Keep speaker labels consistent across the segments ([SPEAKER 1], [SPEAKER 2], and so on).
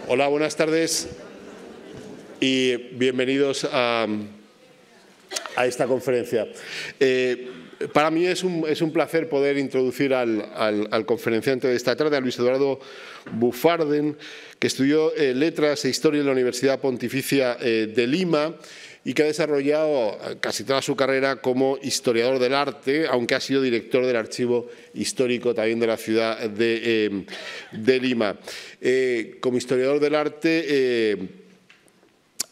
[SPEAKER 1] Hola, buenas tardes y bienvenidos a esta conferencia. Para mí es un placer poder introducir al conferenciante de esta tarde, a Luis Eduardo Bufarden, que estudió Letras e Historia en la Universidad Pontificia de Lima y que ha desarrollado casi toda su carrera como historiador del arte, aunque ha sido director del Archivo Histórico también de la ciudad de Lima. Como historiador del arte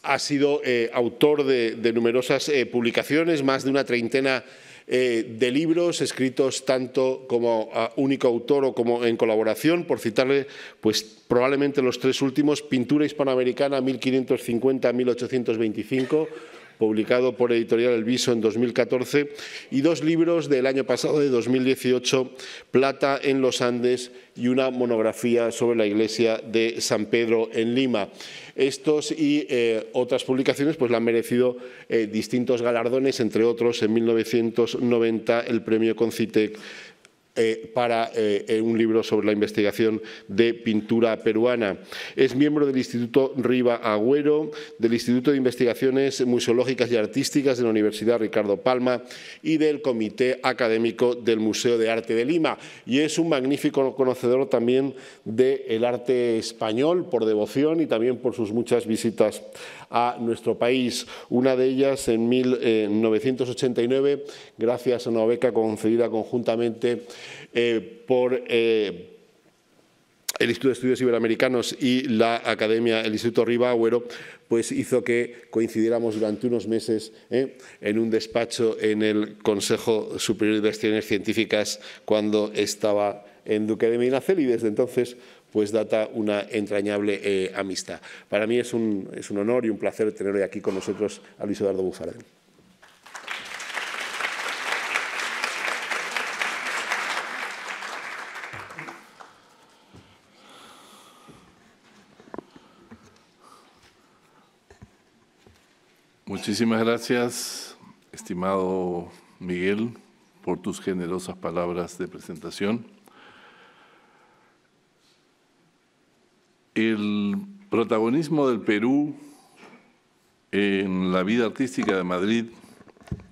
[SPEAKER 1] ha sido autor de numerosas publicaciones, más de una treintena de libros escritos tanto como único autor o como en colaboración. Por citarle, pues probablemente los tres últimos: Pintura hispanoamericana 1550-1825, publicado por Editorial El Viso en 2014, y dos libros del año pasado, de 2018, Plata en los Andes y una monografía sobre la iglesia de San Pedro en Lima. Estos y otras publicaciones pues le han merecido distintos galardones, entre otros en 1990 el premio Concitec para un libro sobre la investigación de pintura peruana. Es miembro del Instituto Riva Agüero, del Instituto de Investigaciones Museológicas y Artísticas de la Universidad Ricardo Palma y del Comité Académico del Museo de Arte de Lima. Y es un magnífico conocedor también del arte español, por devoción y también por sus muchas visitas a nuestro país. Una de ellas en 1989, gracias a una beca concedida conjuntamente por el Instituto de Estudios Iberoamericanos y la Academia, el Instituto Riva Agüero, pues hizo que coincidiéramos durante unos meses en un despacho en el Consejo Superior de Investigaciones Científicas cuando estaba en Duque de Medinaceli, y desde entonces pues data una entrañable amistad. Para mí es un honor y un placer tener hoy aquí con nosotros a Luis Eduardo Bufarden.
[SPEAKER 2] Muchísimas gracias, estimado Miguel, por tus generosas palabras de presentación. El protagonismo del Perú en la vida artística de Madrid,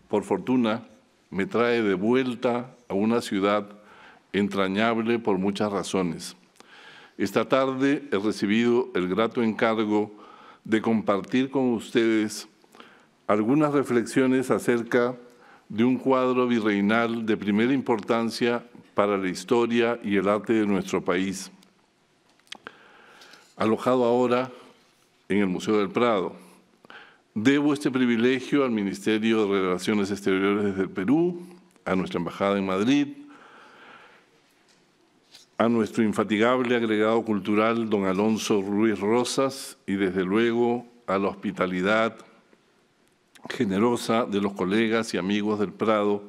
[SPEAKER 2] por fortuna, me trae de vuelta a una ciudad entrañable por muchas razones. Esta tarde he recibido el grato encargo de compartir con ustedes algunas reflexiones acerca de un cuadro virreinal de primera importancia para la historia y el arte de nuestro país, alojado ahora en el Museo del Prado. Debo este privilegio al Ministerio de Relaciones Exteriores del Perú, a nuestra Embajada en Madrid, a nuestro infatigable agregado cultural, don Alonso Ruiz Rosas, y desde luego a la hospitalidad generosa de los colegas y amigos del Prado,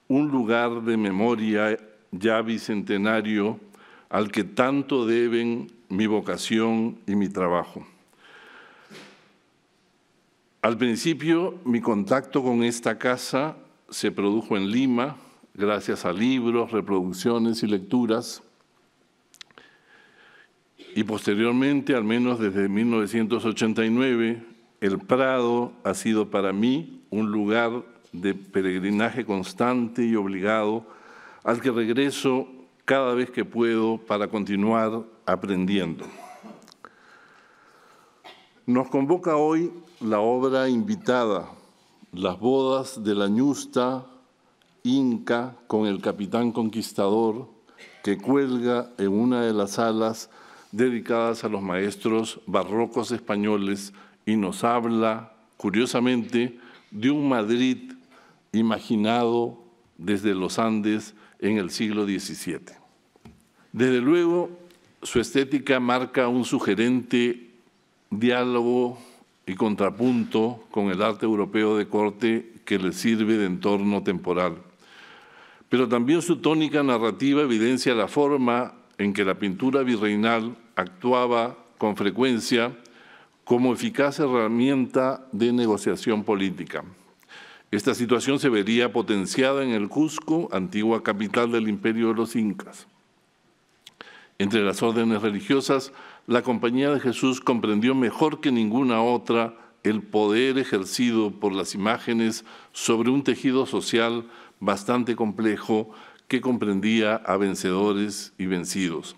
[SPEAKER 2] un lugar de memoria ya bicentenario al que tanto deben mi vocación y mi trabajo. Al principio, mi contacto con esta casa se produjo en Lima, gracias a libros, reproducciones y lecturas, y posteriormente, al menos desde 1989, el Prado ha sido para mí un lugar de peregrinaje constante y obligado al que regreso cada vez que puedo para continuar aprendiendo. Nos convoca hoy la obra invitada, Las bodas de la ñusta inca con el capitán conquistador, que cuelga en una de las salas dedicadas a los maestros barrocos españoles y nos habla, curiosamente, de un Madrid imaginado desde los Andes en el siglo XVII. Desde luego, su estética marca un sugerente diálogo y contrapunto con el arte europeo de corte que le sirve de entorno temporal. Pero también su tónica narrativa evidencia la forma en que la pintura virreinal actuaba con frecuencia como eficaz herramienta de negociación política. Esta situación se vería potenciada en el Cusco, antigua capital del imperio de los incas. Entre las órdenes religiosas, la Compañía de Jesús comprendió mejor que ninguna otra el poder ejercido por las imágenes sobre un tejido social bastante complejo que comprendía a vencedores y vencidos.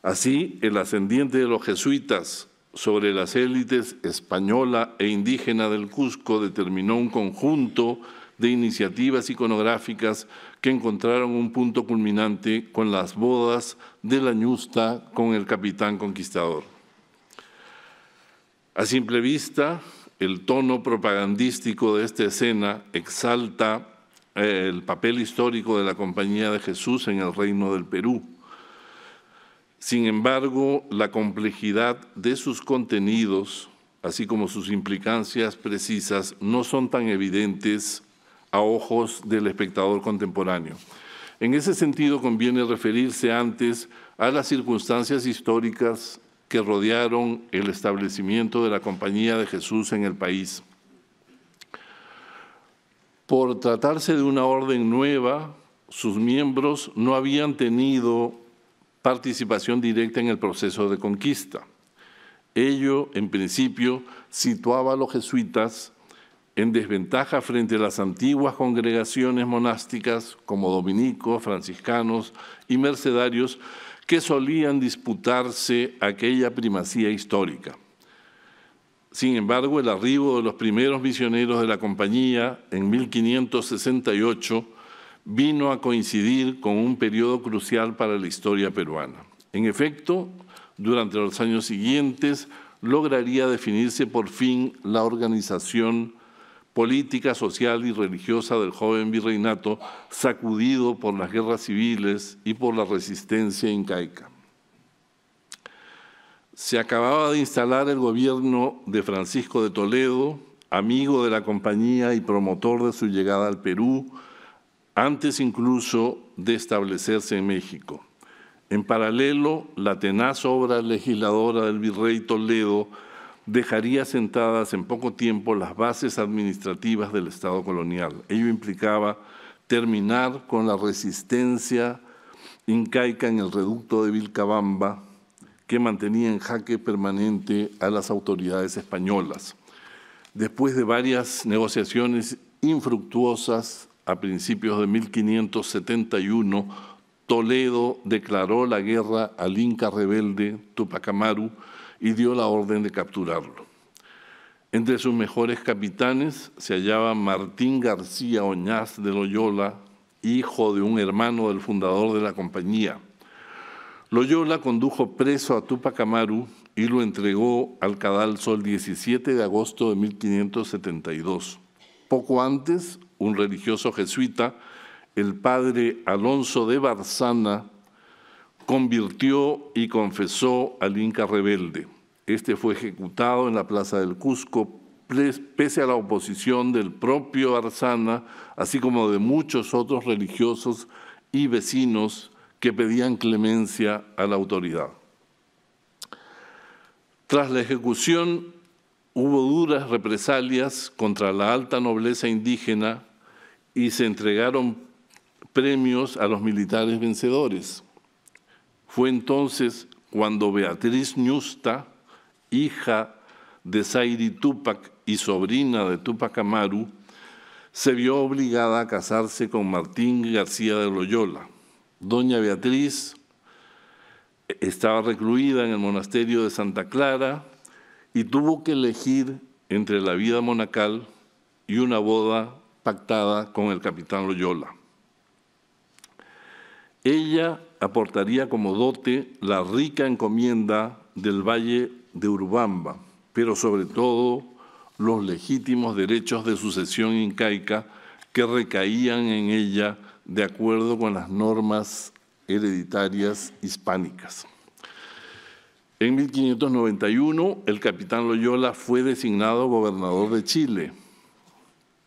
[SPEAKER 2] Así, el ascendiente de los jesuitas sobre las élites española e indígena del Cusco determinó un conjunto de iniciativas iconográficas que encontraron un punto culminante con las bodas de la ñusta con el capitán conquistador. A simple vista, el tono propagandístico de esta escena exalta el papel histórico de la Compañía de Jesús en el Reino del Perú. Sin embargo, la complejidad de sus contenidos, así como sus implicancias precisas, no son tan evidentes a ojos del espectador contemporáneo. En ese sentido, conviene referirse antes a las circunstancias históricas que rodearon el establecimiento de la Compañía de Jesús en el país. Por tratarse de una orden nueva, sus miembros no habían tenido participación directa en el proceso de conquista. Ello, en principio, situaba a los jesuitas en desventaja frente a las antiguas congregaciones monásticas como dominicos, franciscanos y mercedarios que solían disputarse aquella primacía histórica. Sin embargo, el arribo de los primeros misioneros de la Compañía en 1568 vino a coincidir con un periodo crucial para la historia peruana. En efecto, durante los años siguientes lograría definirse por fin la organización política, social y religiosa del joven virreinato, sacudido por las guerras civiles y por la resistencia incaica. Se acababa de instalar el gobierno de Francisco de Toledo, amigo de la Compañía y promotor de su llegada al Perú, antes incluso de establecerse en México. En paralelo, la tenaz obra legisladora del virrey Toledo dejaría sentadas en poco tiempo las bases administrativas del Estado colonial. Ello implicaba terminar con la resistencia incaica en el reducto de Vilcabamba, que mantenía en jaque permanente a las autoridades españolas. Después de varias negociaciones infructuosas, a principios de 1571, Toledo declaró la guerra al inca rebelde Túpac Amaru y dio la orden de capturarlo. Entre sus mejores capitanes se hallaba Martín García Oñaz de Loyola, hijo de un hermano del fundador de la Compañía. Loyola condujo preso a Túpac Amaru y lo entregó al cadalso el 17 de agosto de 1572. Poco antes, un religioso jesuita, el padre Alonso de Barzana, convirtió y confesó al inca rebelde. Este fue ejecutado en la Plaza del Cusco, pese a la oposición del propio Barzana, así como de muchos otros religiosos y vecinos que pedían clemencia a la autoridad. Tras la ejecución, hubo duras represalias contra la alta nobleza indígena y se entregaron premios a los militares vencedores. Fue entonces cuando Beatriz Ñusta, hija de Zairi Túpac y sobrina de Túpac Amaru, se vio obligada a casarse con Martín García de Loyola. Doña Beatriz estaba recluida en el monasterio de Santa Clara y tuvo que elegir entre la vida monacal y una boda pactada con el capitán Loyola. Ella aportaría como dote la rica encomienda del Valle de Urubamba, pero sobre todo los legítimos derechos de sucesión incaica que recaían en ella de acuerdo con las normas hereditarias hispánicas. En 1591, el capitán Loyola fue designado gobernador de Chile.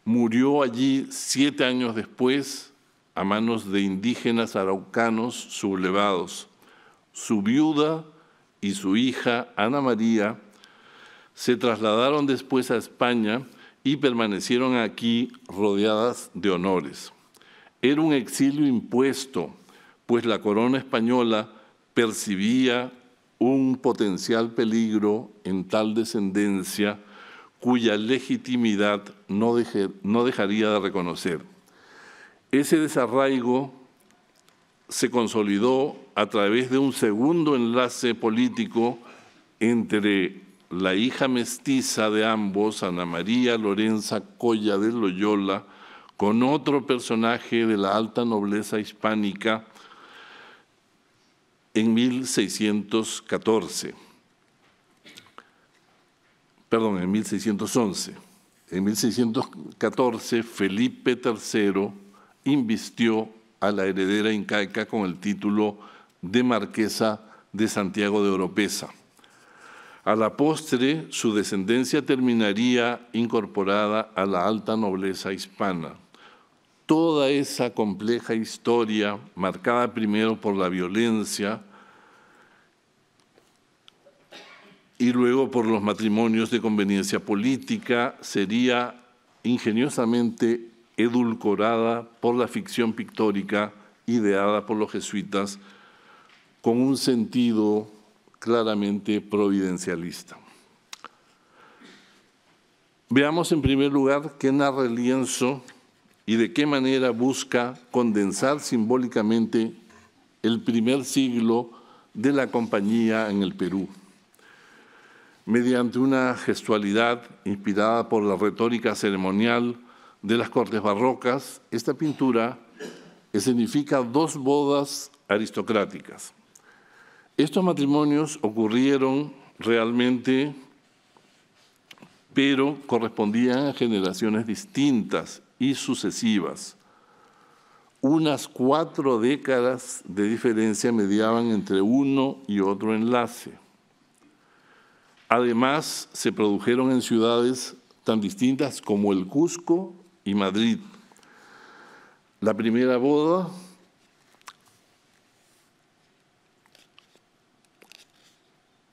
[SPEAKER 2] Murió allí 7 años después a manos de indígenas araucanos sublevados. Su viuda y su hija, Ana María, se trasladaron después a España y permanecieron aquí rodeadas de honores. Era un exilio impuesto, pues la corona española percibía un potencial peligro en tal descendencia cuya legitimidad no dejaría de reconocer. Ese desarraigo se consolidó a través de un segundo enlace político entre la hija mestiza de ambos, Ana María Lorenza Colla de Loyola, con otro personaje de la alta nobleza hispánica en 1611. En 1614, Felipe III invistió a la heredera incaica con el título de Marquesa de Santiago de Oropesa. A la postre, su descendencia terminaría incorporada a la alta nobleza hispana. Toda esa compleja historia, marcada primero por la violencia y luego por los matrimonios de conveniencia política, sería ingeniosamente edulcorada por la ficción pictórica ideada por los jesuitas con un sentido claramente providencialista. Veamos en primer lugar qué narra el lienzo y de qué manera busca condensar simbólicamente el primer siglo de la compañía en el Perú. Mediante una gestualidad inspirada por la retórica ceremonial de las cortes barrocas, esta pintura escenifica dos bodas aristocráticas. Estos matrimonios ocurrieron realmente, pero correspondían a generaciones distintas y sucesivas. Unas 4 décadas de diferencia mediaban entre uno y otro enlace. Además, se produjeron en ciudades tan distintas como el Cusco y Madrid. La primera boda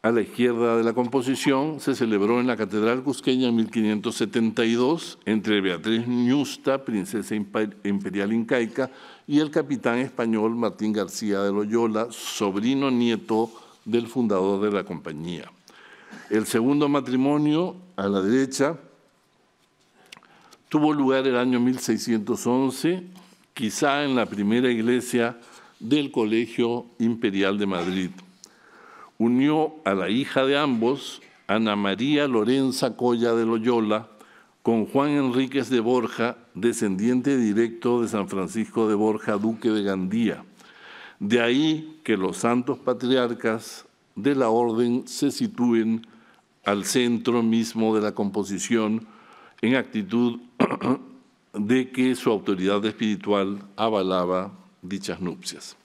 [SPEAKER 2] a la izquierda de la composición se celebró en la Catedral Cusqueña en 1572 entre Beatriz Ñusta, princesa imperial incaica, y el capitán español Martín García de Loyola, sobrino nieto del fundador de la compañía. El segundo matrimonio, a la derecha, tuvo lugar el año 1611, quizá en la primera iglesia del Colegio Imperial de Madrid. Unió a la hija de ambos, Ana María Lorenza Colla de Loyola, con Juan Enríquez de Borja, descendiente directo de San Francisco de Borja, duque de Gandía. De ahí que los santos patriarcas de la orden se sitúen al centro mismo de la composición en actitud de que su autoridad espiritual avalaba dichas nupcias.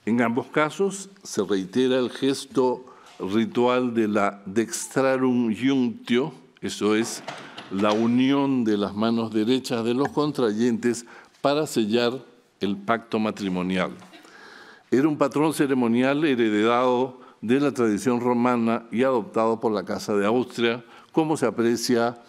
[SPEAKER 2] En ambos casos se reitera el gesto ritual de la dextrarum iunctio, eso es, la unión de las manos derechas de los contrayentes para sellar el pacto matrimonial. Era un patrón ceremonial heredado de la tradición romana y adoptado por la Casa de Austria, como se aprecia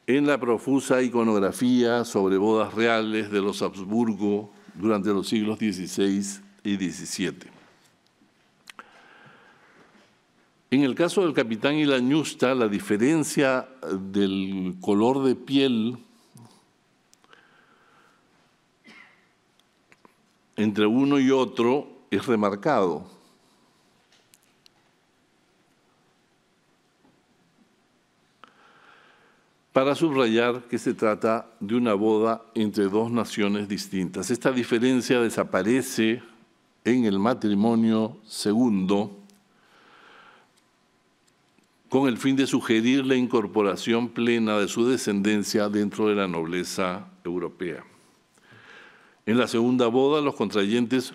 [SPEAKER 2] en la profusa iconografía sobre bodas reales de los Habsburgo durante los siglos XVI y XVII. En el caso del capitán y la ñusta, la diferencia del color de piel entre uno y otro es remarcado. Para subrayar que se trata de una boda entre dos naciones distintas. Esta diferencia desaparece en el matrimonio segundo con el fin de sugerir la incorporación plena de su descendencia dentro de la nobleza europea. En la segunda boda, los contrayentes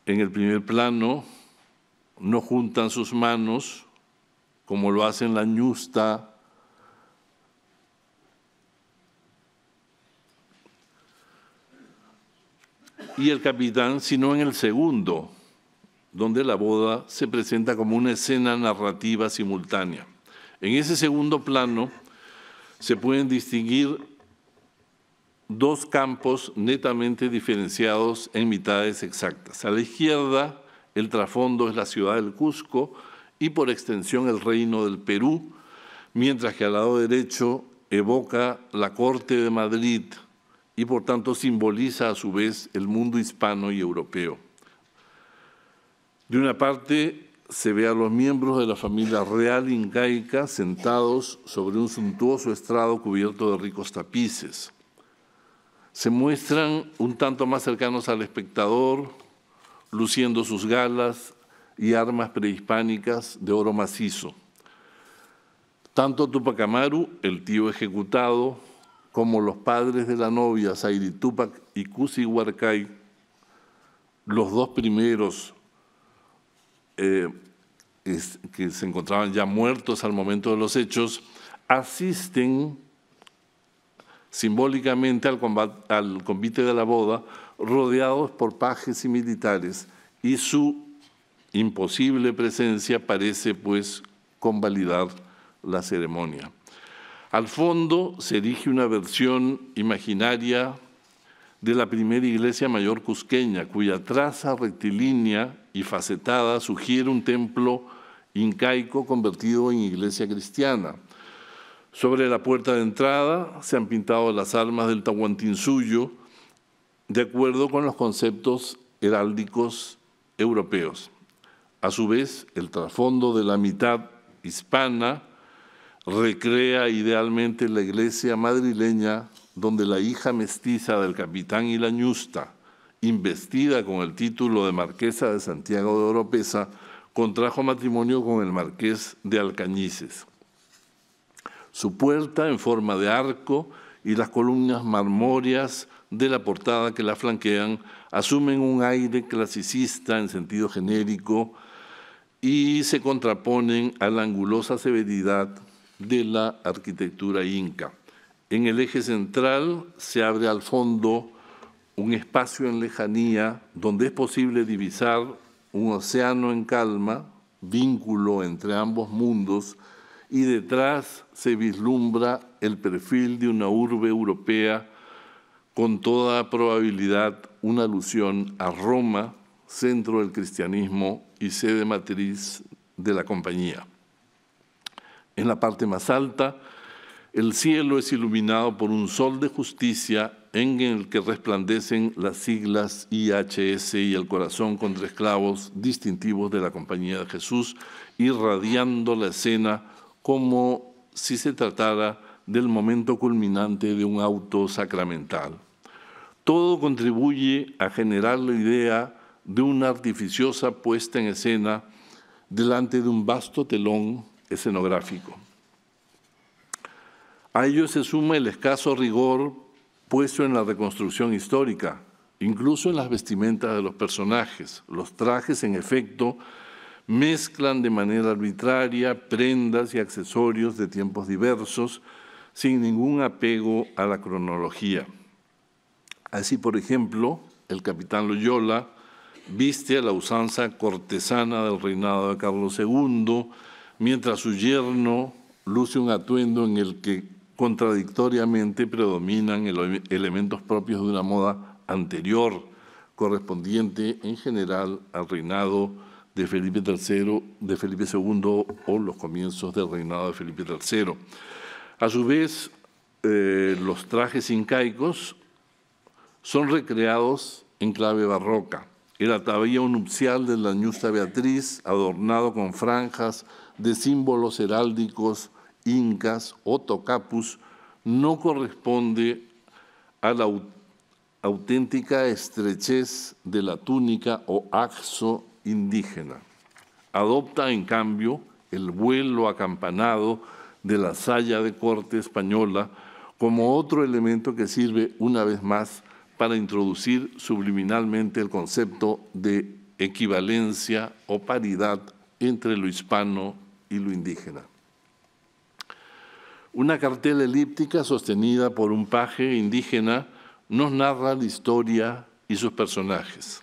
[SPEAKER 2] en el primer plano no juntan sus manos, como lo hacen la ñusta y el capitán, sino en el segundo, donde la boda se presenta como una escena narrativa simultánea. En ese segundo plano se pueden distinguir dos campos netamente diferenciados en mitades exactas. A la izquierda, el trasfondo es la ciudad del Cusco y por extensión el Reino del Perú, mientras que al lado derecho evoca la Corte de Madrid y por tanto simboliza a su vez el mundo hispano y europeo. De una parte se ve a los miembros de la familia real incaica sentados sobre un suntuoso estrado cubierto de ricos tapices. Se muestran un tanto más cercanos al espectador, luciendo sus galas y armas prehispánicas de oro macizo. Tanto Tupac Amaru, el tío ejecutado, como los padres de la novia, Sairi Tupac y Kusi Huarcay, los dos primeros que se encontraban ya muertos al momento de los hechos, asisten simbólicamente al convite de la boda, rodeados por pajes y militares, y su imposible presencia parece, pues, convalidar la ceremonia. Al fondo se erige una versión imaginaria de la primera iglesia mayor cusqueña, cuya traza rectilínea y facetada sugiere un templo incaico convertido en iglesia cristiana. Sobre la puerta de entrada se han pintado las armas del Tahuantinsuyo de acuerdo con los conceptos heráldicos europeos. A su vez, el trasfondo de la mitad hispana recrea idealmente la iglesia madrileña donde la hija mestiza del capitán y la ñusta, investida con el título de marquesa de Santiago de Oropesa, contrajo matrimonio con el marqués de Alcañices. Su puerta en forma de arco y las columnas marmóreas de la portada que la flanquean asumen un aire clasicista en sentido genérico y se contraponen a la angulosa severidad de la arquitectura inca. En el eje central se abre al fondo un espacio en lejanía donde es posible divisar un océano en calma, vínculo entre ambos mundos, y detrás se vislumbra el perfil de una urbe europea con toda probabilidad una alusión a Roma, centro del cristianismo y sede matriz de la compañía. En la parte más alta, el cielo es iluminado por un sol de justicia en el que resplandecen las siglas IHS y el corazón con 3 clavos distintivos de la Compañía de Jesús, irradiando la escena como si se tratara del momento culminante de un auto sacramental. Todo contribuye a generar la idea de una artificiosa puesta en escena delante de un vasto telón escenográfico. A ello se suma el escaso rigor puesto en la reconstrucción histórica, incluso en las vestimentas de los personajes. Los trajes, en efecto, mezclan de manera arbitraria prendas y accesorios de tiempos diversos, sin ningún apego a la cronología. Así, por ejemplo, el capitán Loyola viste a la usanza cortesana del reinado de Carlos II, mientras su yerno luce un atuendo en el que contradictoriamente predominan elementos propios de una moda anterior, correspondiente en general al reinado de Felipe II o los comienzos del reinado de Felipe III. A su vez, los trajes incaicos son recreados en clave barroca. El atavío nupcial de la ñusta Beatriz, adornado con franjas de símbolos heráldicos incas o tocapus, no corresponde a la auténtica estrechez de la túnica o axo indígena. Adopta, en cambio, el vuelo acampanado de la saya de corte española como otro elemento que sirve una vez más para introducir subliminalmente el concepto de equivalencia o paridad entre lo hispano y lo indígena. Una cartela elíptica sostenida por un paje indígena nos narra la historia y sus personajes.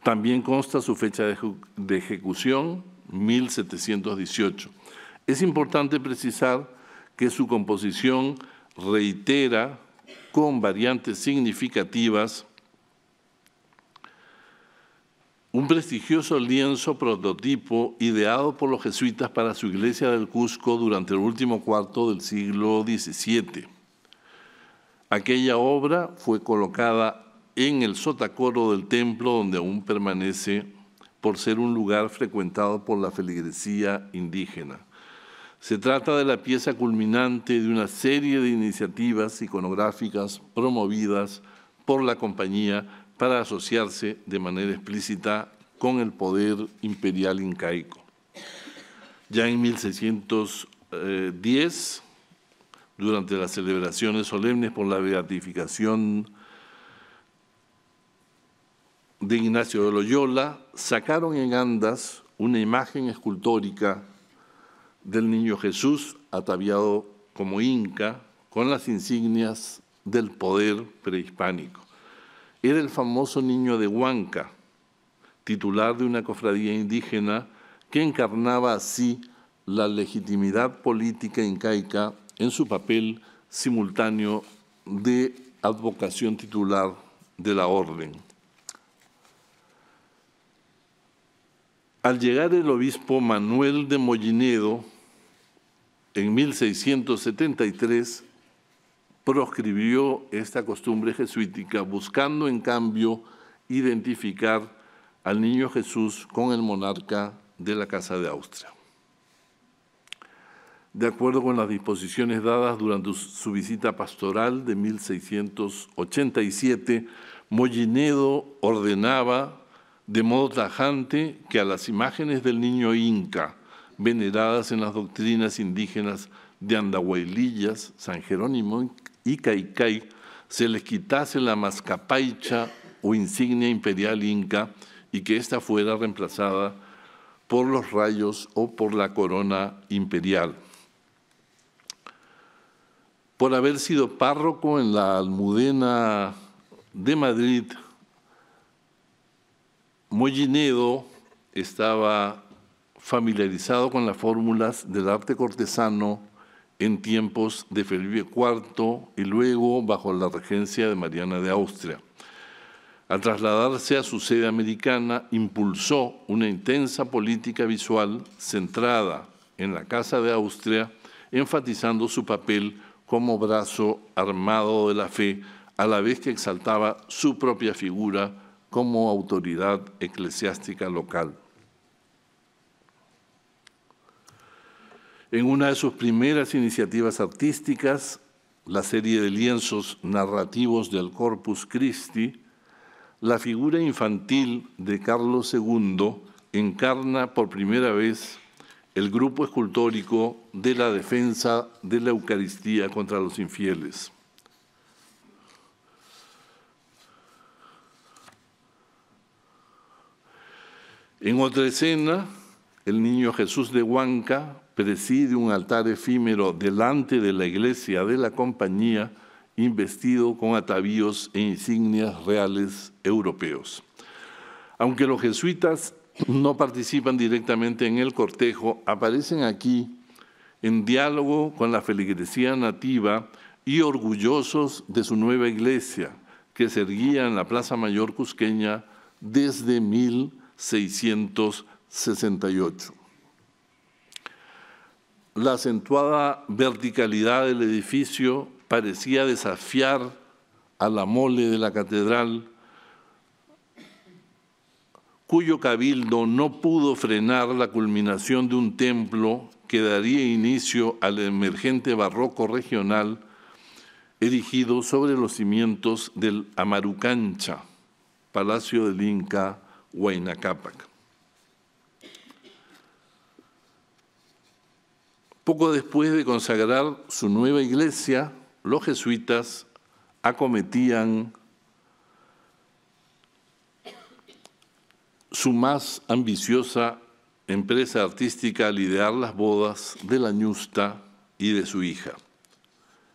[SPEAKER 2] También consta su fecha de ejecución, 1718. Es importante precisar que su composición reitera con variantes significativas, un prestigioso lienzo prototipo ideado por los jesuitas para su iglesia del Cusco durante el último cuarto del siglo XVII. Aquella obra fue colocada en el sotacoro del templo, donde aún permanece por ser un lugar frecuentado por la feligresía indígena. Se trata de la pieza culminante de una serie de iniciativas iconográficas promovidas por la compañía para asociarse de manera explícita con el poder imperial incaico. Ya en 1610, durante las celebraciones solemnes por la beatificación de Ignacio de Loyola, sacaron en andas una imagen escultórica del Niño Jesús ataviado como inca con las insignias del poder prehispánico. Era el famoso niño de Huanca, titular de una cofradía indígena que encarnaba así la legitimidad política incaica en su papel simultáneo de advocación titular de la orden. Al llegar el obispo Manuel de Mollinedo, en 1673, proscribió esta costumbre jesuítica, buscando en cambio identificar al Niño Jesús con el monarca de la Casa de Austria. De acuerdo con las disposiciones dadas durante su visita pastoral de 1687, Mollinedo ordenaba de modo tajante que a las imágenes del niño inca, veneradas en las doctrinas indígenas de Andahuaylillas, San Jerónimo y Caicay, se les quitase la mascapaicha o insignia imperial inca y que ésta fuera reemplazada por los rayos o por la corona imperial. Por haber sido párroco en la Almudena de Madrid, Mollinedo estaba familiarizado con las fórmulas del arte cortesano en tiempos de Felipe IV y luego bajo la regencia de Mariana de Austria. Al trasladarse a su sede americana, impulsó una intensa política visual centrada en la Casa de Austria, enfatizando su papel como brazo armado de la fe, a la vez que exaltaba su propia figura como autoridad eclesiástica local. En una de sus primeras iniciativas artísticas, la serie de lienzos narrativos del Corpus Christi, la figura infantil de Carlos II encarna por primera vez el grupo escultórico de la defensa de la Eucaristía contra los infieles. En otra escena, el Niño Jesús de Huanca preside un altar efímero delante de la iglesia de la compañía, investido con atavíos e insignias reales europeos. Aunque los jesuitas no participan directamente en el cortejo, aparecen aquí en diálogo con la feligresía nativa y orgullosos de su nueva iglesia, que se erguía en la Plaza Mayor cusqueña desde 1668. La acentuada verticalidad del edificio parecía desafiar a la mole de la catedral, cuyo cabildo no pudo frenar la culminación de un templo que daría inicio al emergente barroco regional erigido sobre los cimientos del Amarucancha, palacio del Inca Huayna Cápac. Poco después de consagrar su nueva iglesia, los jesuitas acometían su más ambiciosa empresa artística al idear las bodas de la ñusta y de su hija.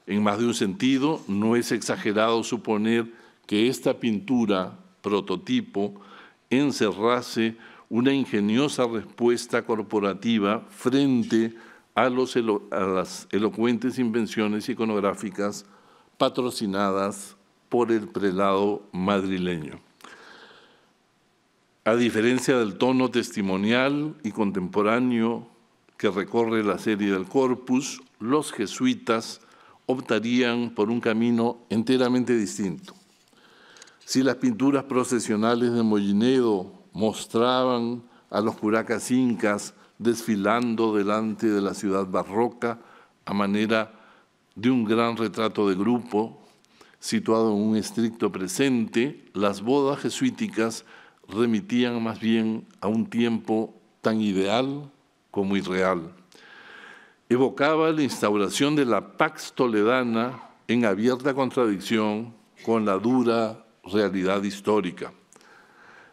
[SPEAKER 2] En más de un sentido, no es exagerado suponer que esta pintura prototipo encerrase una ingeniosa respuesta corporativa frente a las elocuentes invenciones iconográficas patrocinadas por el prelado madrileño. A diferencia del tono testimonial y contemporáneo que recorre la serie del Corpus, los jesuitas optarían por un camino enteramente distinto. Si las pinturas procesionales de Mollinedo mostraban a los curacas incas desfilando delante de la ciudad barroca a manera de un gran retrato de grupo situado en un estricto presente, las bodas jesuíticas remitían más bien a un tiempo tan ideal como irreal. Evocaba la instauración de la Pax Toledana en abierta contradicción con la dura realidad histórica.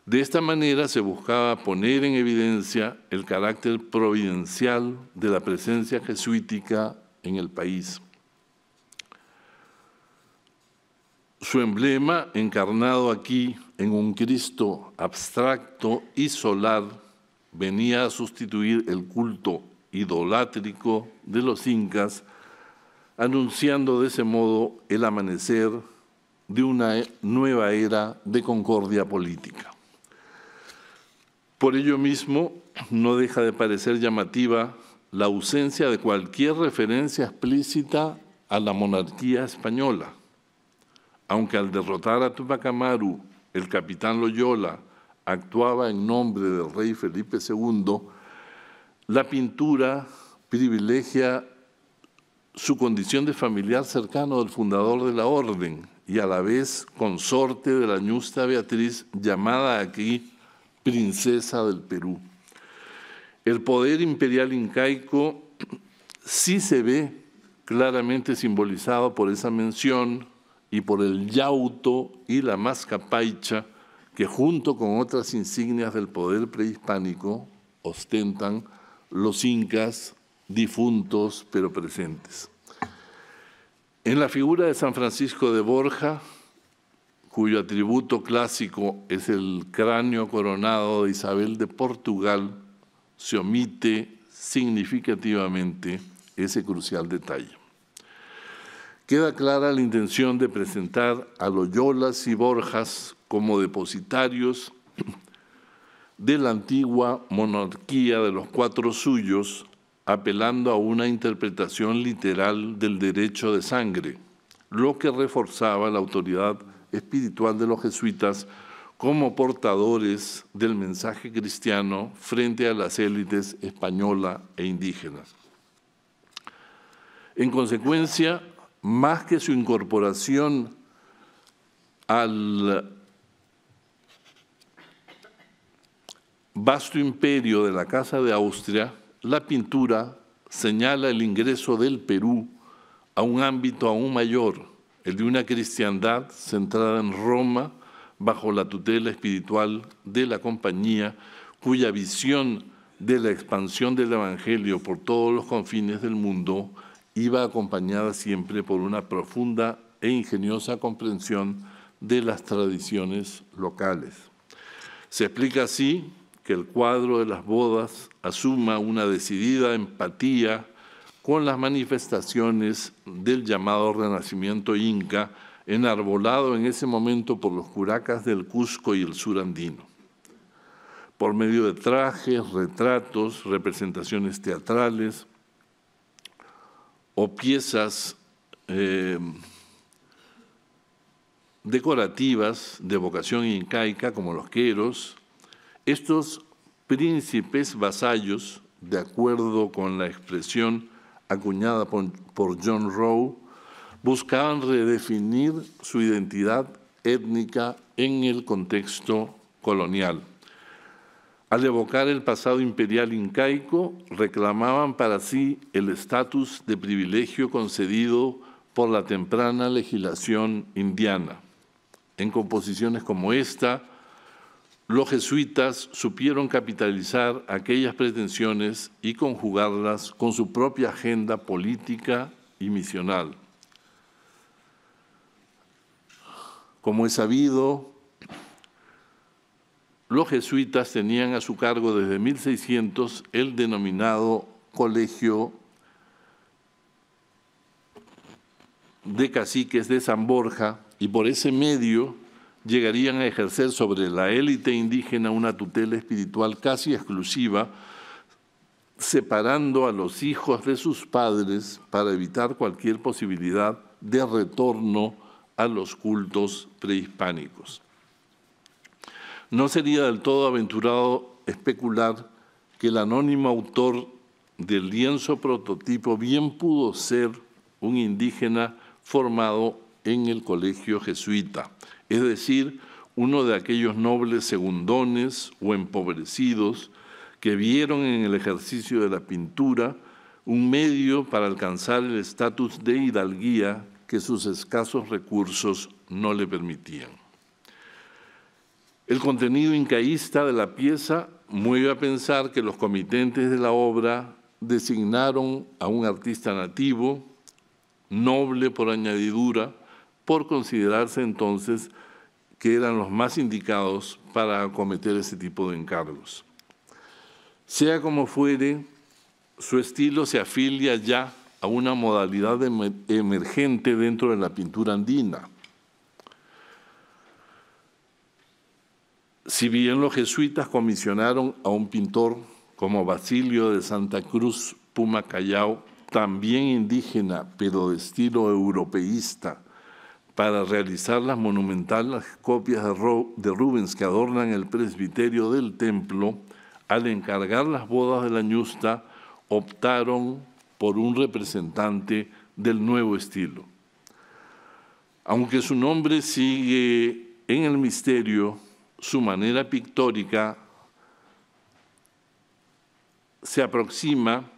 [SPEAKER 2] De esta manera se buscaba poner en evidencia el carácter providencial de la presencia jesuítica en el país. Su emblema, encarnado aquí en un Cristo abstracto y solar, venía a sustituir el culto idolátrico de los incas, anunciando de ese modo el amanecer de una nueva era de concordia política. Por ello mismo, no deja de parecer llamativa la ausencia de cualquier referencia explícita a la monarquía española, aunque al derrotar a Tupac Amaru, el capitán Loyola actuaba en nombre del rey Felipe II, la pintura privilegia su condición de familiar cercano del fundador de la orden y a la vez consorte de la ñusta Beatriz, llamada aquí princesa del Perú. El poder imperial incaico sí se ve claramente simbolizado por esa mención y por el yauto y la mascapaicha que junto con otras insignias del poder prehispánico ostentan los incas difuntos pero presentes. En la figura de San Francisco de Borja, cuyo atributo clásico es el cráneo coronado de Isabel de Portugal, se omite significativamente ese crucial detalle. Queda clara la intención de presentar a Loyolas y Borjas como depositarios de la antigua monarquía de los cuatro suyos, apelando a una interpretación literal del derecho de sangre, lo que reforzaba la autoridad espiritual de los jesuitas como portadores del mensaje cristiano frente a las élites española e indígenas. En consecuencia, más que su incorporación al vasto imperio de la Casa de Austria, la pintura señala el ingreso del Perú a un ámbito aún mayor, el de una cristiandad centrada en Roma bajo la tutela espiritual de la Compañía, cuya visión de la expansión del Evangelio por todos los confines del mundo iba acompañada siempre por una profunda e ingeniosa comprensión de las tradiciones locales. Se explica así que el cuadro de las bodas asuma una decidida empatía con las manifestaciones del llamado Renacimiento Inca, enarbolado en ese momento por los curacas del Cusco y el sur andino. Por medio de trajes, retratos, representaciones teatrales o piezas decorativas de vocación incaica, como los queros, estos príncipes vasallos, de acuerdo con la expresión acuñada por John Rowe, buscaban redefinir su identidad étnica en el contexto colonial. Al evocar el pasado imperial incaico, reclamaban para sí el estatus de privilegio concedido por la temprana legislación indiana. En composiciones como esta, los jesuitas supieron capitalizar aquellas pretensiones y conjugarlas con su propia agenda política y misional. Como es sabido, los jesuitas tenían a su cargo desde 1600 el denominado Colegio de caciques de San Borja y por ese medio llegarían a ejercer sobre la élite indígena una tutela espiritual casi exclusiva, separando a los hijos de sus padres para evitar cualquier posibilidad de retorno a los cultos prehispánicos. No sería del todo aventurado especular que el anónimo autor del lienzo prototipo bien pudo ser un indígena formado en el colegio jesuita, es decir, uno de aquellos nobles segundones o empobrecidos que vieron en el ejercicio de la pintura un medio para alcanzar el estatus de hidalguía que sus escasos recursos no le permitían. El contenido incaísta de la pieza mueve a pensar que los comitentes de la obra designaron a un artista nativo, noble por añadidura, por considerarse entonces que eran los más indicados para acometer ese tipo de encargos. Sea como fuere, su estilo se afilia ya a una modalidad emergente dentro de la pintura andina. Si bien los jesuitas comisionaron a un pintor como Basilio de Santa Cruz Puma Callao, también indígena, pero de estilo europeísta, para realizar las monumentales copias de Rubens que adornan el presbiterio del templo, al encargar las bodas de la ñusta, optaron por un representante del nuevo estilo. Aunque su nombre sigue en el misterio, su manera pictórica se aproxima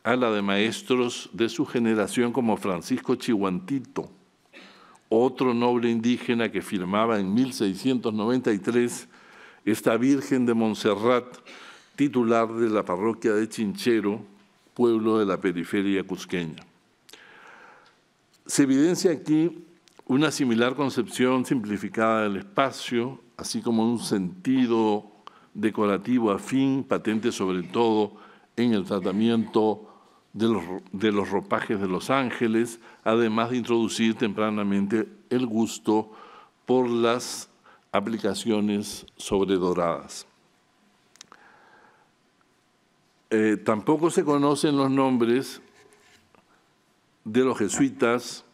[SPEAKER 2] a la de maestros de su generación como Francisco Chihuantito, otro noble indígena que firmaba en 1693 esta Virgen de Montserrat, titular de la parroquia de Chinchero, pueblo de la periferia cusqueña. Se evidencia aquí una similar concepción simplificada del espacio, así como un sentido decorativo afín, patente sobre todo en el tratamiento de los ropajes de los ángeles, además de introducir tempranamente el gusto por las aplicaciones sobredoradas. Tampoco se conocen los nombres de los jesuitas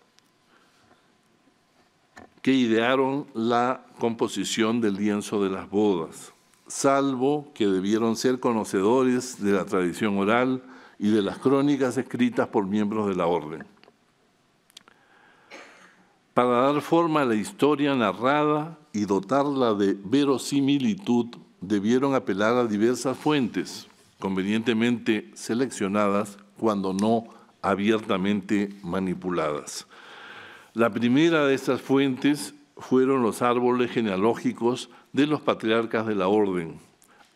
[SPEAKER 2] que idearon la composición del lienzo de las bodas, salvo que debieron ser conocedores de la tradición oral y de las crónicas escritas por miembros de la orden. Para dar forma a la historia narrada y dotarla de verosimilitud, debieron apelar a diversas fuentes, convenientemente seleccionadas cuando no abiertamente manipuladas. La primera de estas fuentes fueron los árboles genealógicos de los patriarcas de la orden,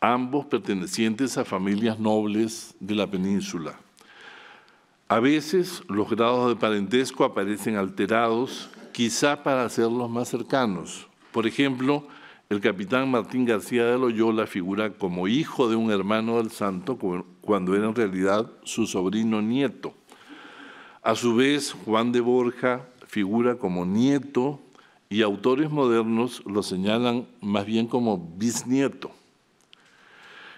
[SPEAKER 2] ambos pertenecientes a familias nobles de la península. A veces los grados de parentesco aparecen alterados, quizá para hacerlos más cercanos. Por ejemplo, el capitán Martín García de Loyola figura como hijo de un hermano del santo cuando era en realidad su sobrino nieto. A su vez, Juan de Borja figura como nieto y autores modernos lo señalan más bien como bisnieto.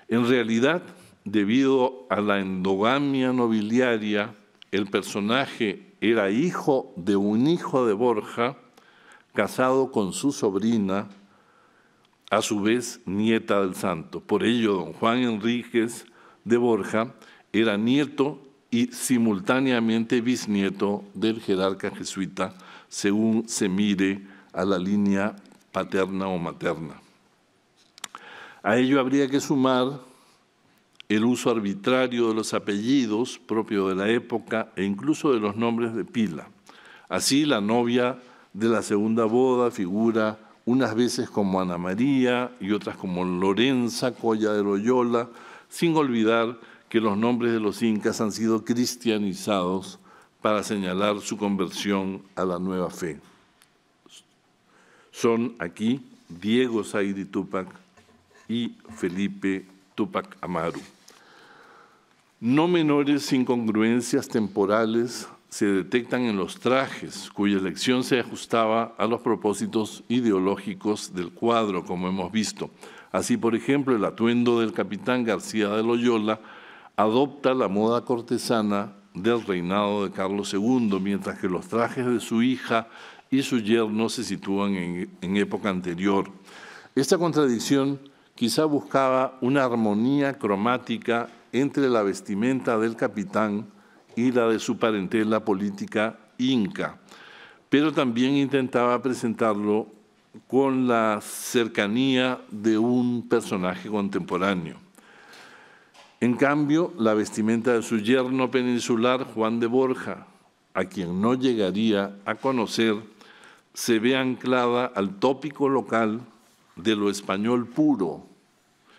[SPEAKER 2] En realidad, debido a la endogamia nobiliaria, el personaje era hijo de un hijo de Borja, casado con su sobrina, a su vez nieta del santo. Por ello, don Juan Enríquez de Borja era nieto y simultáneamente bisnieto del jerarca jesuita, según se mire a la línea paterna o materna. A ello habría que sumar el uso arbitrario de los apellidos propio de la época e incluso de los nombres de pila. Así, la novia de la segunda boda figura unas veces como Ana María y otras como Lorenza Colla de Loyola, sin olvidar que los nombres de los incas han sido cristianizados para señalar su conversión a la nueva fe. Son aquí Diego Zaidi Túpac y Felipe Túpac Amaru. No menores incongruencias temporales se detectan en los trajes, cuya elección se ajustaba a los propósitos ideológicos del cuadro, como hemos visto. Así, por ejemplo, el atuendo del capitán García de Loyola adopta la moda cortesana del reinado de Carlos II, mientras que los trajes de su hija y su yerno se sitúan en época anterior. Esta contradicción quizá buscaba una armonía cromática entre la vestimenta del capitán y la de su parentela política inca, pero también intentaba presentarlo con la cercanía de un personaje contemporáneo. En cambio, la vestimenta de su yerno peninsular, Juan de Borja, a quien no llegaría a conocer, se ve anclada al tópico local de lo español puro.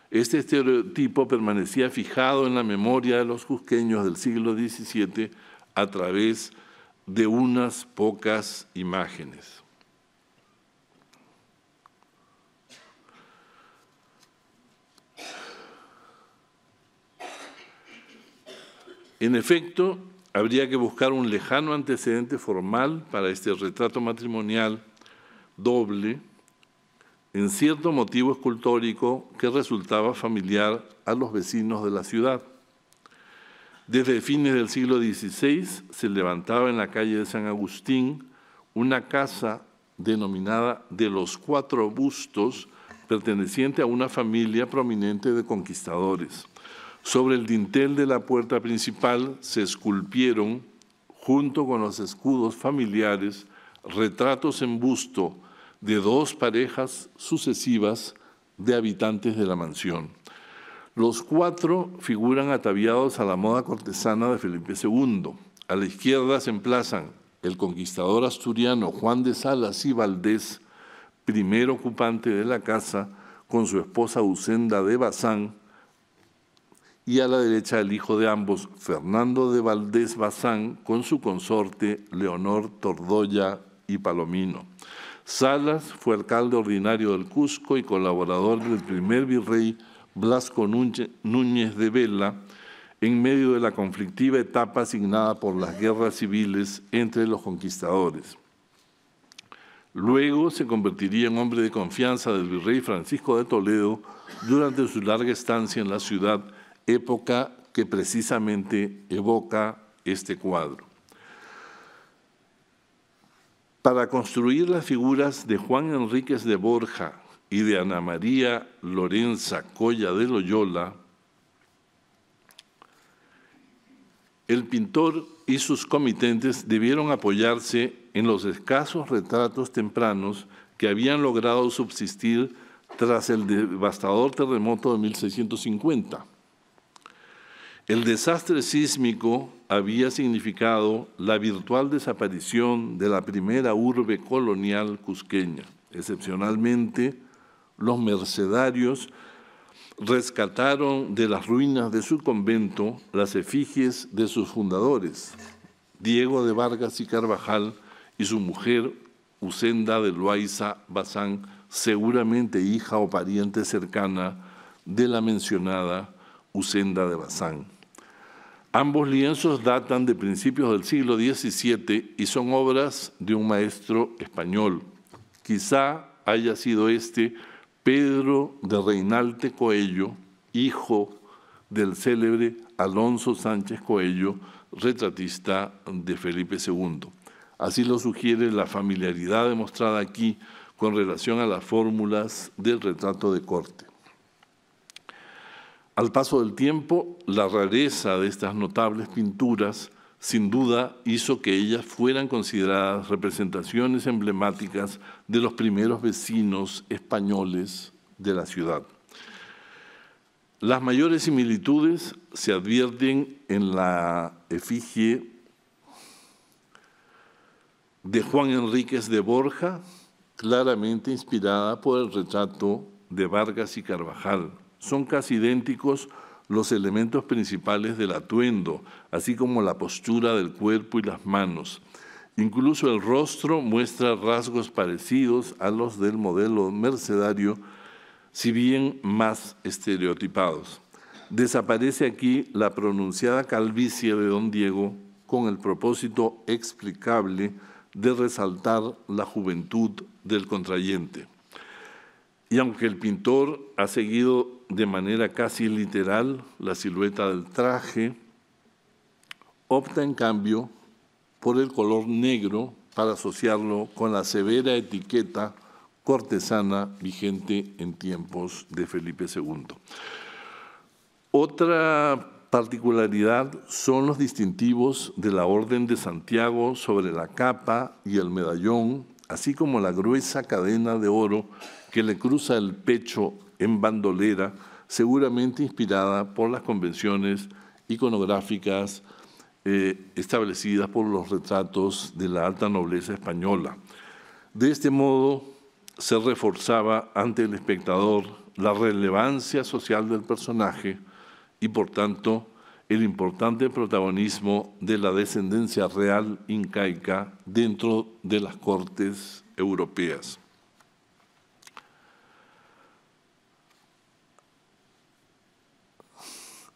[SPEAKER 2] Este estereotipo permanecía fijado en la memoria de los cusqueños del siglo XVII a través de unas pocas imágenes. En efecto, habría que buscar un lejano antecedente formal para este retrato matrimonial doble en cierto motivo escultórico que resultaba familiar a los vecinos de la ciudad. Desde fines del siglo XVI se levantaba en la calle de San Agustín una casa denominada de los Cuatro Bustos, perteneciente a una familia prominente de conquistadores. Sobre el dintel de la puerta principal se esculpieron, junto con los escudos familiares, retratos en busto de dos parejas sucesivas de habitantes de la mansión. Los cuatro figuran ataviados a la moda cortesana de Felipe II. A la izquierda se emplazan el conquistador asturiano Juan de Salas y Valdés, primer ocupante de la casa, con su esposa Usenda de Bazán, y a la derecha el hijo de ambos, Fernando de Valdés Bazán, con su consorte Leonor Tordoya y Palomino. Salas fue alcalde ordinario del Cusco y colaborador del primer virrey Blasco Núñez de Vela en medio de la conflictiva etapa asignada por las guerras civiles entre los conquistadores. Luego se convertiría en hombre de confianza del virrey Francisco de Toledo durante su larga estancia en la ciudad, época que precisamente evoca este cuadro. Para construir las figuras de Juan Enríquez de Borja y de Ana María Lorenza Colla de Loyola, el pintor y sus comitentes debieron apoyarse en los escasos retratos tempranos que habían logrado subsistir tras el devastador terremoto de 1650. El desastre sísmico había significado la virtual desaparición de la primera urbe colonial cusqueña. Excepcionalmente, los mercedarios rescataron de las ruinas de su convento las efigies de sus fundadores, Diego de Vargas y Carvajal y su mujer Usenda de Loaiza Bazán, seguramente hija o pariente cercana de la mencionada Usenda de Bazán. Ambos lienzos datan de principios del siglo XVII y son obras de un maestro español. Quizá haya sido este Pedro de Reinalte Coello, hijo del célebre Alonso Sánchez Coello, retratista de Felipe II. Así lo sugiere la familiaridad demostrada aquí con relación a las fórmulas del retrato de corte. Al paso del tiempo, la rareza de estas notables pinturas sin duda hizo que ellas fueran consideradas representaciones emblemáticas de los primeros vecinos españoles de la ciudad. Las mayores similitudes se advierten en la efigie de Juan Enríquez de Borja, claramente inspirada por el retrato de Vargas y Carvajal. Son casi idénticos los elementos principales del atuendo, así como la postura del cuerpo y las manos. Incluso el rostro muestra rasgos parecidos a los del modelo mercedario, si bien más estereotipados. Desaparece aquí la pronunciada calvicie de don Diego, con el propósito explicable de resaltar la juventud del contrayente. Y aunque el pintor ha seguido de manera casi literal la silueta del traje, opta en cambio por el color negro para asociarlo con la severa etiqueta cortesana vigente en tiempos de Felipe II. Otra particularidad son los distintivos de la Orden de Santiago sobre la capa y el medallón, así como la gruesa cadena de oro que le cruza el pecho en bandolera, seguramente inspirada por las convenciones iconográficas establecidas por los retratos de la alta nobleza española. De este modo, se reforzaba ante el espectador la relevancia social del personaje y, por tanto, el importante protagonismo de la descendencia real incaica dentro de las cortes europeas.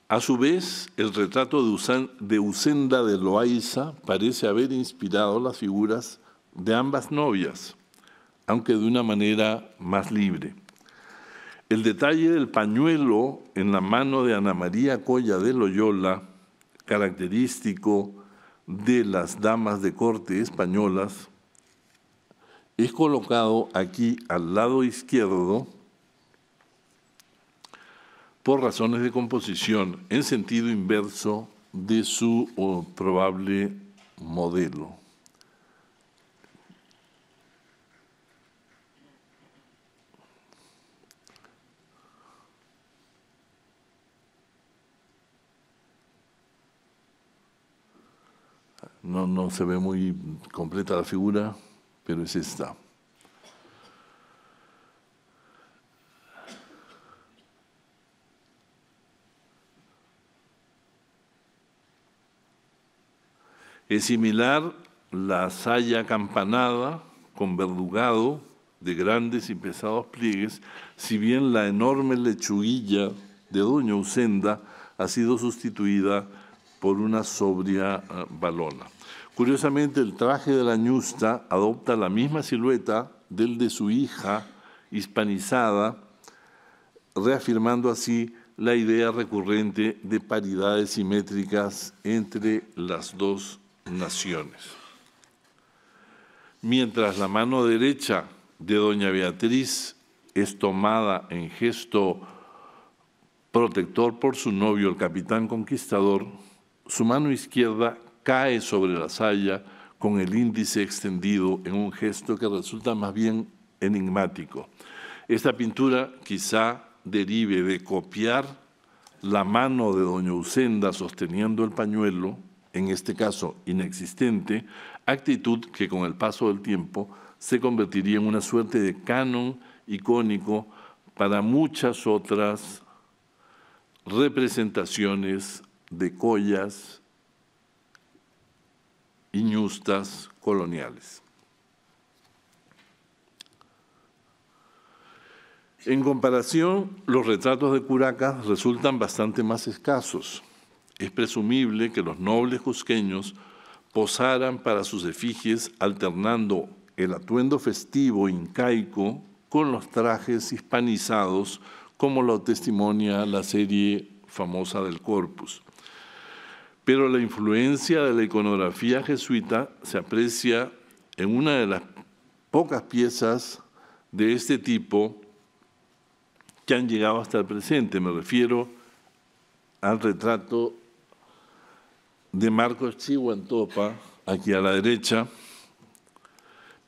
[SPEAKER 2] A su vez, el retrato de Usenda de Loaiza parece haber inspirado las figuras de ambas novias, aunque de una manera más libre. El detalle del pañuelo en la mano de Ana María Colla de Loyola, característico de las damas de corte españolas, es colocado aquí al lado izquierdo por razones de composición en sentido inverso de su probable modelo. No se ve muy completa la figura, pero es esta. Es similar la saya campanada con verdugado de grandes y pesados pliegues, si bien la enorme lechuguilla de doña Usenda ha sido sustituida por una sobria valona. Curiosamente, el traje de la ñusta adopta la misma silueta del de su hija hispanizada, reafirmando así la idea recurrente de paridades simétricas entre las dos naciones. Mientras la mano derecha de doña Beatriz es tomada en gesto protector por su novio, el capitán conquistador, su mano izquierda cae sobre la saya con el índice extendido en un gesto que resulta más bien enigmático. Esta pintura quizá derive de copiar la mano de doña Usenda sosteniendo el pañuelo, en este caso inexistente, actitud que con el paso del tiempo se convertiría en una suerte de canon icónico para muchas otras representaciones de collas y ñustas coloniales. En comparación, los retratos de Curacas resultan bastante más escasos. Es presumible que los nobles cusqueños posaran para sus efigies alternando el atuendo festivo incaico con los trajes hispanizados, como lo testimonia la serie famosa del Corpus. Pero la influencia de la iconografía jesuita se aprecia en una de las pocas piezas de este tipo que han llegado hasta el presente. Me refiero al retrato de Marcos Chihuantopa, aquí a la derecha,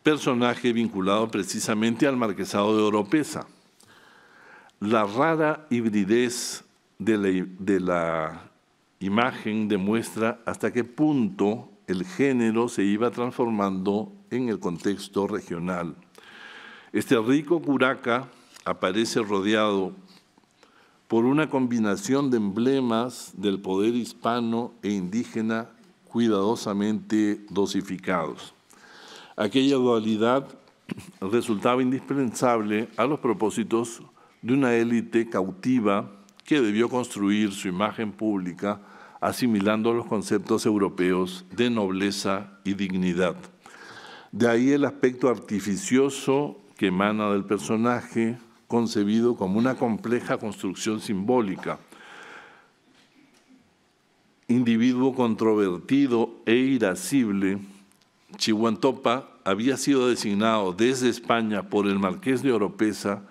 [SPEAKER 2] personaje vinculado precisamente al marquesado de Oropesa. La rara hibridez de la imagen demuestra hasta qué punto el género se iba transformando en el contexto regional. Este rico curaca aparece rodeado por una combinación de emblemas del poder hispano e indígena cuidadosamente dosificados. Aquella dualidad resultaba indispensable a los propósitos de una élite cautiva que debió construir su imagen pública asimilando los conceptos europeos de nobleza y dignidad. De ahí el aspecto artificioso que emana del personaje, concebido como una compleja construcción simbólica. Individuo controvertido e irascible, Chihuantopa había sido designado desde España por el marqués de Oropesa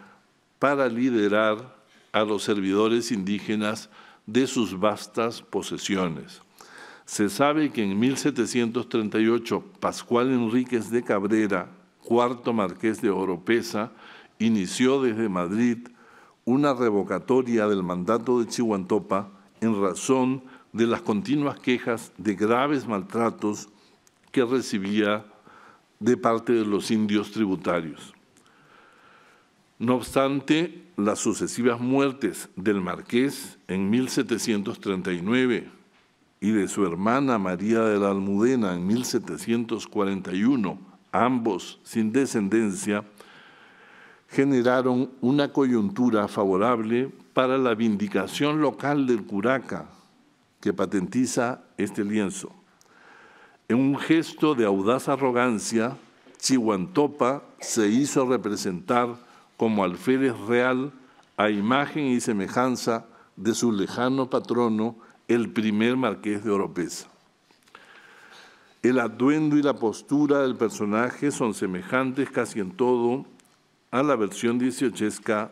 [SPEAKER 2] para liderar a los servidores indígenas de sus vastas posesiones. Se sabe que en 1738 Pascual Enríquez de Cabrera, cuarto marqués de Oropesa, inició desde Madrid una revocatoria del mandato de Chihuantopa en razón de las continuas quejas de graves maltratos que recibía de parte de los indios tributarios. No obstante, las sucesivas muertes del marqués en 1739 y de su hermana María de la Almudena en 1741, ambos sin descendencia, generaron una coyuntura favorable para la vindicación local del curaca que patentiza este lienzo. En un gesto de audaz arrogancia, Chihuantopa se hizo representar como alférez real a imagen y semejanza de su lejano patrono, el primer marqués de Oropesa. El atuendo y la postura del personaje son semejantes casi en todo a la versión dieciochesca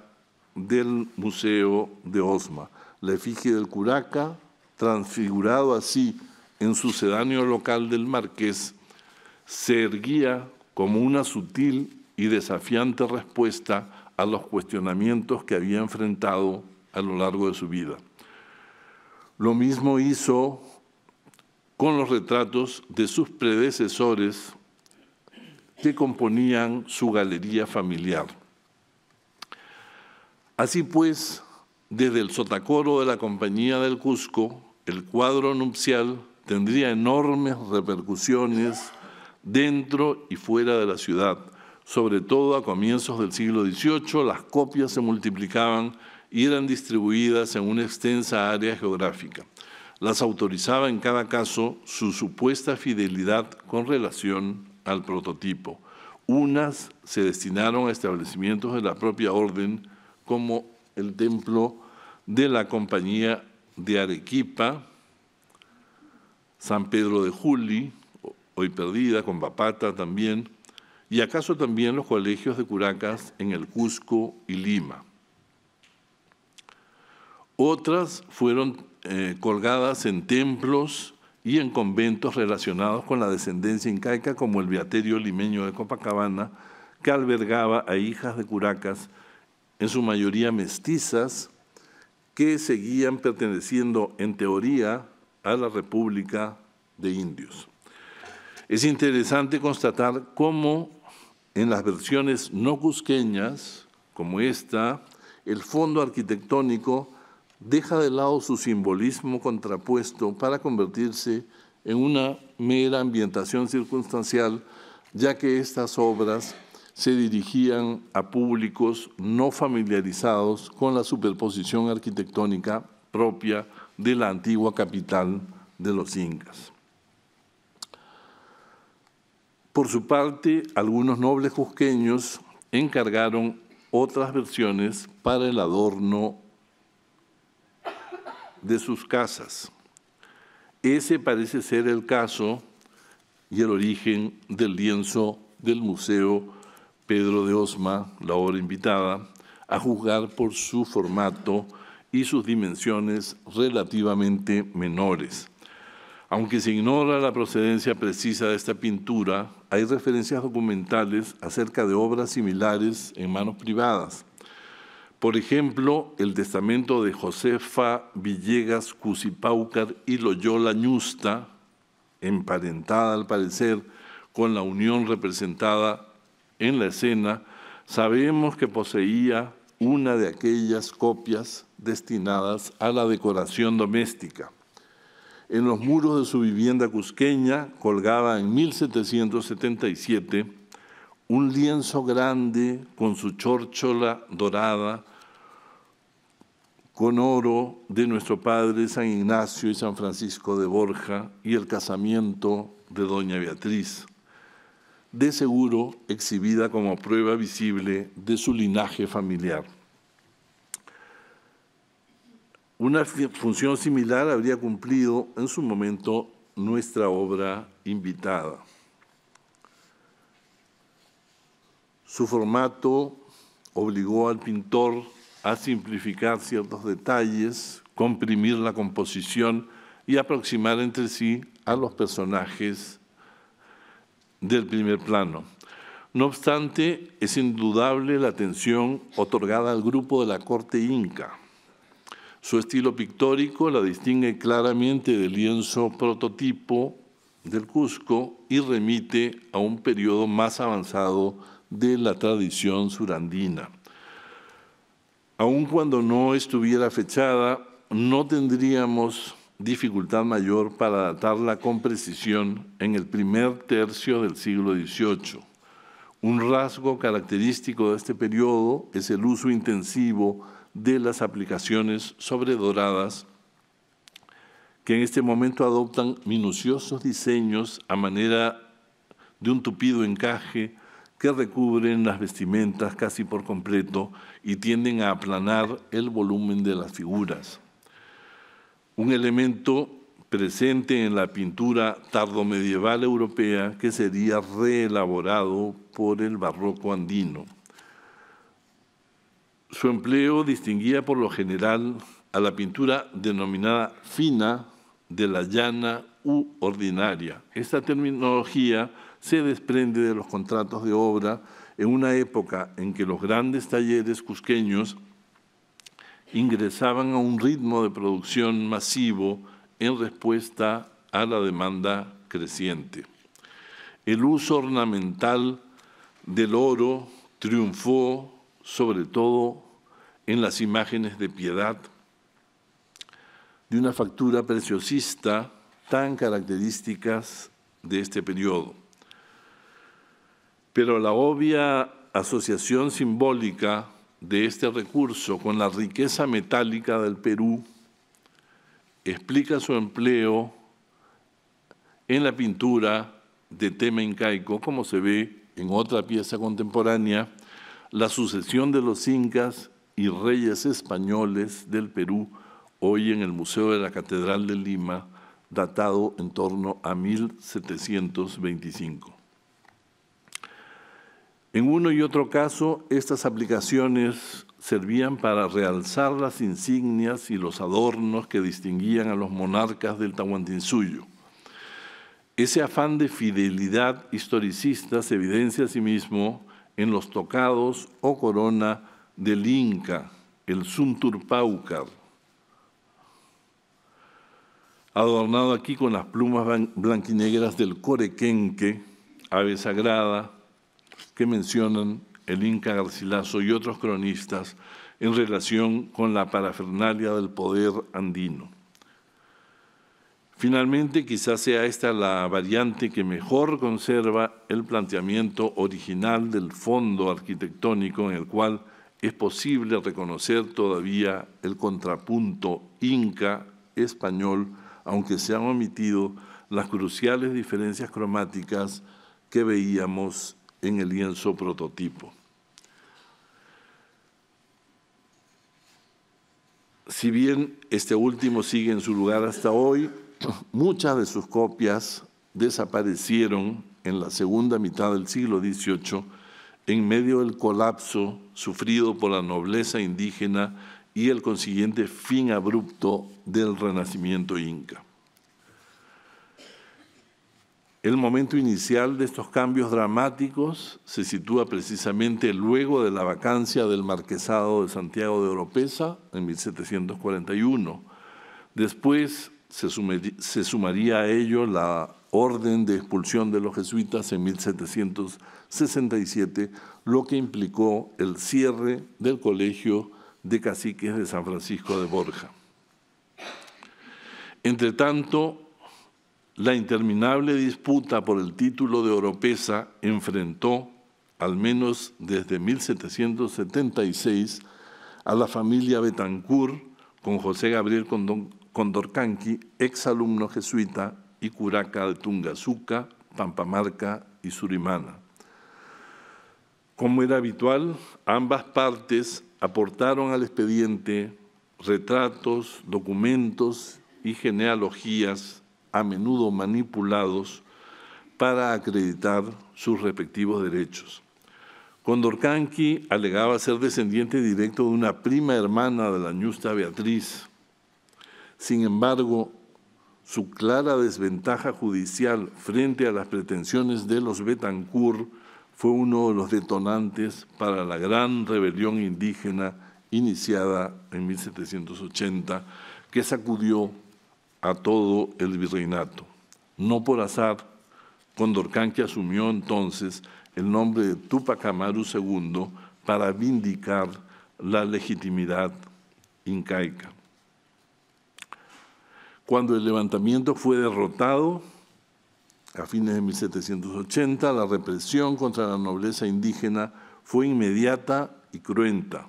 [SPEAKER 2] del Museo de Osma. La efigie del curaca, transfigurado así en sucedáneo local del marqués, se erguía como una sutil y desafiante respuesta a los cuestionamientos que había enfrentado a lo largo de su vida. Lo mismo hizo con los retratos de sus predecesores que componían su galería familiar. Así pues, desde el sotacoro de la Compañía del Cusco, el cuadro nupcial tendría enormes repercusiones dentro y fuera de la ciudad. Sobre todo a comienzos del siglo XVIII, las copias se multiplicaban y eran distribuidas en una extensa área geográfica. Las autorizaba en cada caso su supuesta fidelidad con relación al prototipo. Unas se destinaron a establecimientos de la propia orden, como el templo de la Compañía de Arequipa, San Pedro de Juli, hoy perdida, con Papata también, y acaso también los colegios de curacas en el Cusco y Lima. Otras fueron colgadas en templos y en conventos relacionados con la descendencia incaica, como el Beaterio Limeño de Copacabana, que albergaba a hijas de curacas, en su mayoría mestizas, que seguían perteneciendo en teoría a la República de Indios. Es interesante constatar cómo en las versiones no cusqueñas, como esta, el fondo arquitectónico deja de lado su simbolismo contrapuesto para convertirse en una mera ambientación circunstancial, ya que estas obras se dirigían a públicos no familiarizados con la superposición arquitectónica propia de la antigua capital de los incas. Por su parte, algunos nobles cusqueños encargaron otras versiones para el adorno de sus casas. Ese parece ser el caso y el origen del lienzo del Museo Pedro de Osma, la obra invitada, a juzgar por su formato y sus dimensiones relativamente menores. Aunque se ignora la procedencia precisa de esta pintura, hay referencias documentales acerca de obras similares en manos privadas. Por ejemplo, el testamento de Josefa Villegas Cusipaucar y Loyola Ñusta, emparentada al parecer con la unión representada en la escena, sabemos que poseía una de aquellas copias destinadas a la decoración doméstica. En los muros de su vivienda cusqueña colgaba en 1777 un lienzo grande con su chórchola dorada, con oro de nuestro padre San Ignacio y San Francisco de Borja y el casamiento de doña Beatriz, de seguro exhibida como prueba visible de su linaje familiar. Una función similar habría cumplido en su momento nuestra obra invitada. Su formato obligó al pintor a simplificar ciertos detalles, comprimir la composición y aproximar entre sí a los personajes del primer plano. No obstante, es indudable la atención otorgada al grupo de la corte inca. Su estilo pictórico la distingue claramente del lienzo prototipo del Cusco y remite a un periodo más avanzado de la tradición surandina. Aun cuando no estuviera fechada, no tendríamos dificultad mayor para datarla con precisión en el primer tercio del siglo XVIII. Un rasgo característico de este periodo es el uso intensivo de las aplicaciones sobredoradas, que en este momento adoptan minuciosos diseños a manera de un tupido encaje que recubren las vestimentas casi por completo y tienden a aplanar el volumen de las figuras. Un elemento presente en la pintura tardomedieval europea que sería reelaborado por el barroco andino. Su empleo distinguía por lo general a la pintura denominada fina de la llana u ordinaria. Esta terminología se desprende de los contratos de obra en una época en que los grandes talleres cusqueños ingresaban a un ritmo de producción masivo en respuesta a la demanda creciente. El uso ornamental del oro triunfó sobre todo en las imágenes de piedad, de una factura preciosista tan características de este periodo. Pero la obvia asociación simbólica de este recurso con la riqueza metálica del Perú explica su empleo en la pintura de tema incaico, como se ve en otra pieza contemporánea, la sucesión de los incas y reyes españoles del Perú, hoy en el Museo de la Catedral de Lima, datado en torno a 1725. En uno y otro caso, estas aplicaciones servían para realzar las insignias y los adornos que distinguían a los monarcas del Tahuantinsuyo. Ese afán de fidelidad historicista se evidencia asimismo en los tocados o corona del Inca, el Sunturpaucar, adornado aquí con las plumas blanquinegras del corequenque, ave sagrada, que mencionan el Inca Garcilaso y otros cronistas en relación con la parafernalia del poder andino. Finalmente, quizás sea esta la variante que mejor conserva el planteamiento original del fondo arquitectónico, en el cual es posible reconocer todavía el contrapunto inca-español, aunque se han omitido las cruciales diferencias cromáticas que veíamos en el lienzo prototipo. Si bien este último sigue en su lugar hasta hoy, muchas de sus copias desaparecieron en la segunda mitad del siglo XVIII en medio del colapso sufrido por la nobleza indígena y el consiguiente fin abrupto del renacimiento inca. El momento inicial de estos cambios dramáticos se sitúa precisamente luego de la vacancia del marquesado de Santiago de Oropesa en 1741. Después se sumaría a ello la orden de expulsión de los jesuitas en 1767, lo que implicó el cierre del Colegio de Caciques de San Francisco de Borja. Entretanto, la interminable disputa por el título de Oropesa enfrentó, al menos desde 1776, a la familia Betancourt con José Gabriel Condorcanqui, exalumno jesuita y curaca de Tungazuca, Pampamarca y Surimana. Como era habitual, ambas partes aportaron al expediente retratos, documentos y genealogías a menudo manipulados para acreditar sus respectivos derechos. Condorcanqui alegaba ser descendiente directo de una prima hermana de la ñusta Beatriz. Sin embargo, su clara desventaja judicial frente a las pretensiones de los Betancourt fue uno de los detonantes para la gran rebelión indígena iniciada en 1780, que sacudió a todo el virreinato. No por azar, Condorcanqui asumió entonces el nombre de Túpac Amaru II para vindicar la legitimidad incaica. Cuando el levantamiento fue derrotado, a fines de 1780, la represión contra la nobleza indígena fue inmediata y cruenta.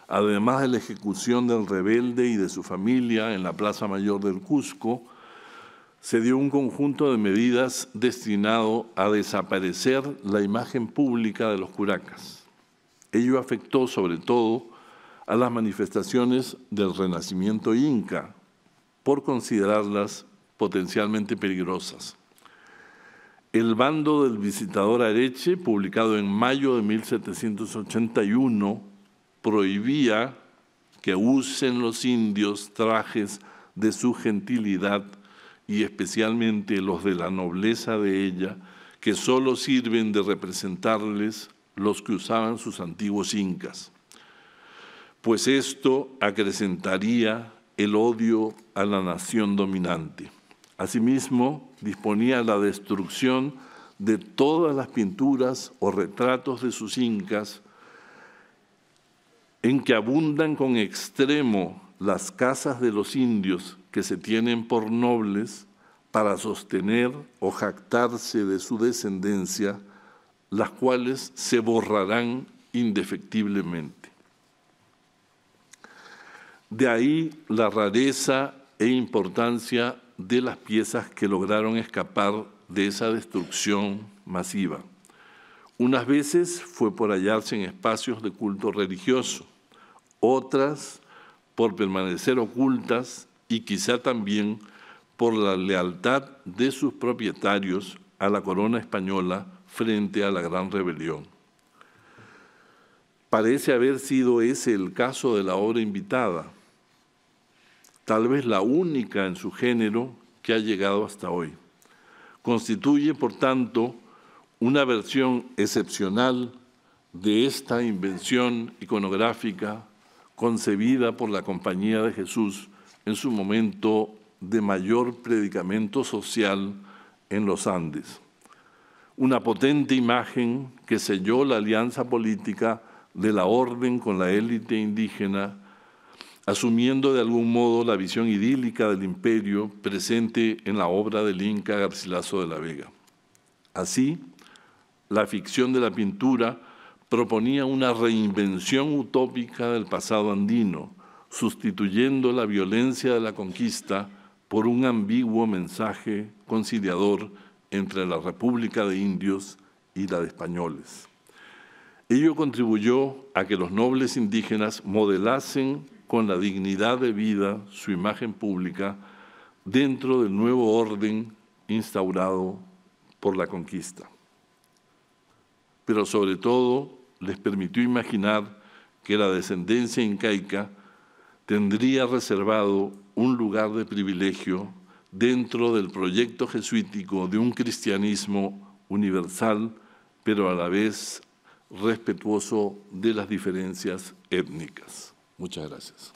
[SPEAKER 2] Además de la ejecución del rebelde y de su familia en la Plaza Mayor del Cusco, se dio un conjunto de medidas destinado a desaparecer la imagen pública de los curacas. Ello afectó sobre todo a las manifestaciones del Renacimiento inca, por considerarlas potencialmente peligrosas. El bando del visitador Areche, publicado en mayo de 1781, prohibía que usen los indios trajes de su gentilidad y especialmente los de la nobleza de ella, que solo sirven de representarles los que usaban sus antiguos incas, pues esto acrecentaría el odio a la nación dominante. Asimismo, disponía la destrucción de todas las pinturas o retratos de sus incas en que abundan con extremo las casas de los indios que se tienen por nobles para sostener o jactarse de su descendencia, las cuales se borrarán indefectiblemente. De ahí la rareza e importancia de las piezas que lograron escapar de esa destrucción masiva. Unas veces fue por hallarse en espacios de culto religioso, otras por permanecer ocultas y quizá también por la lealtad de sus propietarios a la corona española frente a la Gran Rebelión. Parece haber sido ese el caso de la obra invitada, tal vez la única en su género que ha llegado hasta hoy. Constituye, por tanto, una versión excepcional de esta invención iconográfica concebida por la Compañía de Jesús en su momento de mayor predicamento social en los Andes. Una potente imagen que selló la alianza política de la orden con la élite indígena, asumiendo de algún modo la visión idílica del imperio presente en la obra del Inca Garcilaso de la Vega. Así, la ficción de la pintura proponía una reinvención utópica del pasado andino, sustituyendo la violencia de la conquista por un ambiguo mensaje conciliador entre la República de Indios y la de españoles. Ello contribuyó a que los nobles indígenas modelasen con la dignidad de vida su imagen pública dentro del nuevo orden instaurado por la conquista. Pero sobre todo les permitió imaginar que la descendencia incaica tendría reservado un lugar de privilegio dentro del proyecto jesuítico de un cristianismo universal, pero a la vez respetuoso de las diferencias étnicas. Muchas gracias.